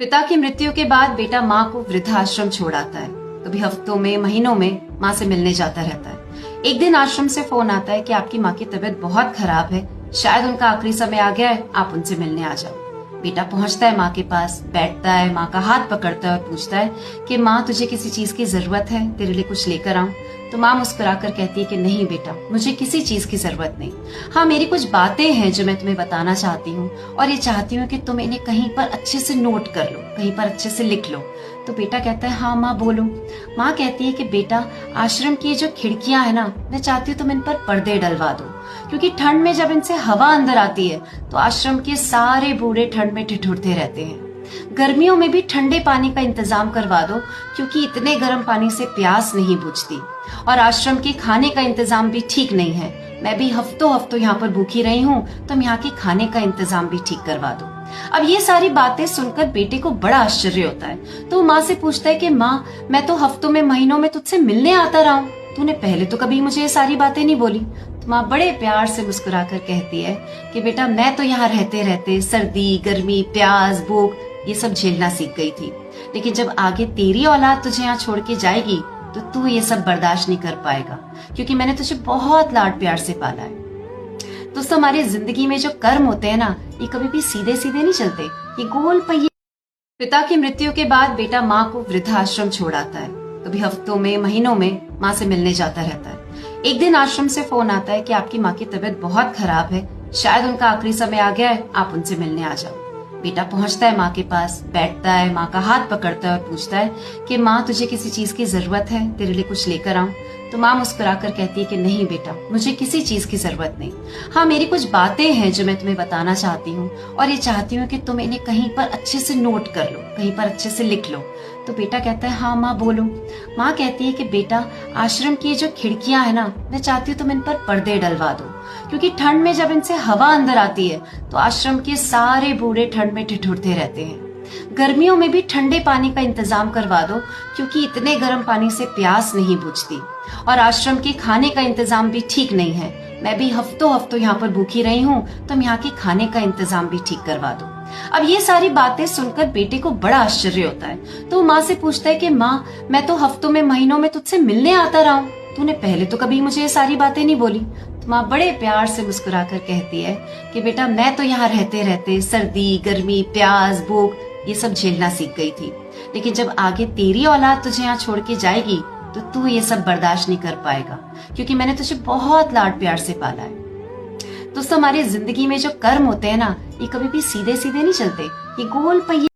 पिता की मृत्यु के बाद बेटा माँ को वृद्धाश्रम छोड़ आता है। कभी हफ्तों में महीनों में माँ से मिलने जाता रहता है। एक दिन आश्रम से फोन आता है कि आपकी माँ की तबीयत बहुत खराब है, शायद उनका आखिरी समय आ गया है, आप उनसे मिलने आ जाओ। बेटा पहुंचता है माँ के पास, बैठता है, माँ का हाथ पकड़ता है और पूछता है कि माँ तुझे किसी चीज की जरूरत है, तेरे लिए कुछ लेकर आऊं? तो माँ मुस्कुराकर कहती है कि नहीं बेटा, मुझे किसी चीज की जरूरत नहीं। हाँ, मेरी कुछ बातें हैं जो मैं तुम्हें बताना चाहती हूँ और ये चाहती हूँ कि तुम इन्हें कहीं पर अच्छे से नोट कर लो, कहीं पर अच्छे से लिख लो। तो बेटा कहता है हाँ माँ बोलो। माँ कहती है कि बेटा, आश्रम की जो खिड़कियां है ना, मैं चाहती हूँ तुम इन पर पर्दे डलवा दो, क्योंकि ठंड में जब इनसे हवा अंदर आती है तो आश्रम के सारे बूढ़े ठंड में ठिठुरते रहते हैं। गर्मियों में भी ठंडे पानी का इंतजाम करवा दो, क्योंकि इतने गर्म पानी से प्यास नहीं बुझती। और आश्रम के खाने का इंतजाम भी ठीक नहीं है, मैं भी हफ्तों हफ्तों यहाँ पर भूखी रही हूँ, तुम यहाँ के खाने का इंतजाम भी ठीक करवा दो। अब ये सारी बातें सुनकर बेटे को बड़ा आश्चर्य होता है, तो माँ से पूछता है कि माँ, मैं तो हफ्तों में महीनों में तुझसे मिलने आता रहा हूँ, तूने पहले तो कभी मुझे ये सारी बातें नहीं बोली। तो माँ बड़े प्यार से मुस्कुराकर कहती है कि बेटा, मैं तो यहाँ रहते रहते सर्दी, गर्मी, प्यास, भूख ये सब झेलना सीख गई थी, लेकिन जब आगे तेरी औलाद तुझे यहाँ छोड़ के जाएगी तो तू ये सब बर्दाश्त नहीं कर पाएगा, क्योंकि मैंने तुझे बहुत लाड प्यार से पाला है। दोस्तों, हमारी जिंदगी में जो कर्म होते हैं ना, ये कभी भी सीधे सीधे नहीं चलते, ये गोल पहिए। पिता की मृत्यु के बाद बेटा माँ को वृद्धाश्रम छोड़ आता है। कभी हफ्तों में महीनों में माँ से मिलने जाता रहता है। एक दिन आश्रम से फोन आता है कि आपकी माँ की तबीयत बहुत खराब है, शायद उनका आखिरी समय आ गया है, आप उनसे मिलने आ जाओ। बेटा पहुंचता है माँ के पास, बैठता है, माँ का हाथ पकड़ता है और पूछता है कि माँ तुझे किसी चीज की जरूरत है, तेरे लिए कुछ लेकर आऊं? तो माँ मुस्कुराकर कहती है कि नहीं बेटा, मुझे किसी चीज की जरूरत नहीं। हाँ, मेरी कुछ बातें हैं जो मैं तुम्हें बताना चाहती हूँ और ये चाहती हूँ कि तुम इन्हें कहीं पर अच्छे से नोट कर लो, कहीं पर अच्छे से लिख लो। तो बेटा कहता है हाँ माँ बोलो। माँ कहती है कि बेटा, आश्रम की जो खिड़कियां है ना, मैं चाहती हूँ तुम इन पर पर्दे डलवा दो, क्योंकि ठंड में जब इनसे हवा अंदर आती है तो आश्रम के सारे बूढ़े ठंड में ठिठुरते रहते हैं। गर्मियों में भी ठंडे पानी का इंतजाम करवा दो, क्योंकि इतने गर्म पानी से प्यास नहीं बुझती। और आश्रम के खाने का इंतजाम भी ठीक नहीं है, मैं भी हफ्तों हफ्तों यहाँ पर भूखी रही हूँ, तुम यहाँ के खाने का इंतजाम भी ठीक करवा दो। अब ये सारी बातें सुनकर बेटे को बड़ा आश्चर्य होता है, तो माँ से पूछता है कि माँ, मैं तो हफ्तों में महीनों में तुझसे मिलने आता रहा हूँ, तूने पहले तो कभी मुझे ये सारी बातें नहीं बोली। तो माँ बड़े प्यार से मुस्कुराकर कहती है कि बेटा, मैं तो यहाँ रहते रहते सर्दी, गर्मी, प्यास, भूख ये सब झेलना सीख गई थी, लेकिन जब आगे तेरी औलाद तुझे यहाँ छोड़ के जाएगी तो तू ये सब बर्दाश्त नहीं कर पाएगा, क्योंकि मैंने तुझे बहुत लाड प्यार से पाला है। दोस्तों, हमारी जिंदगी में जो कर्म होते हैं ना, ये कभी भी सीधे सीधे नहीं चलते, ये गोल पहिए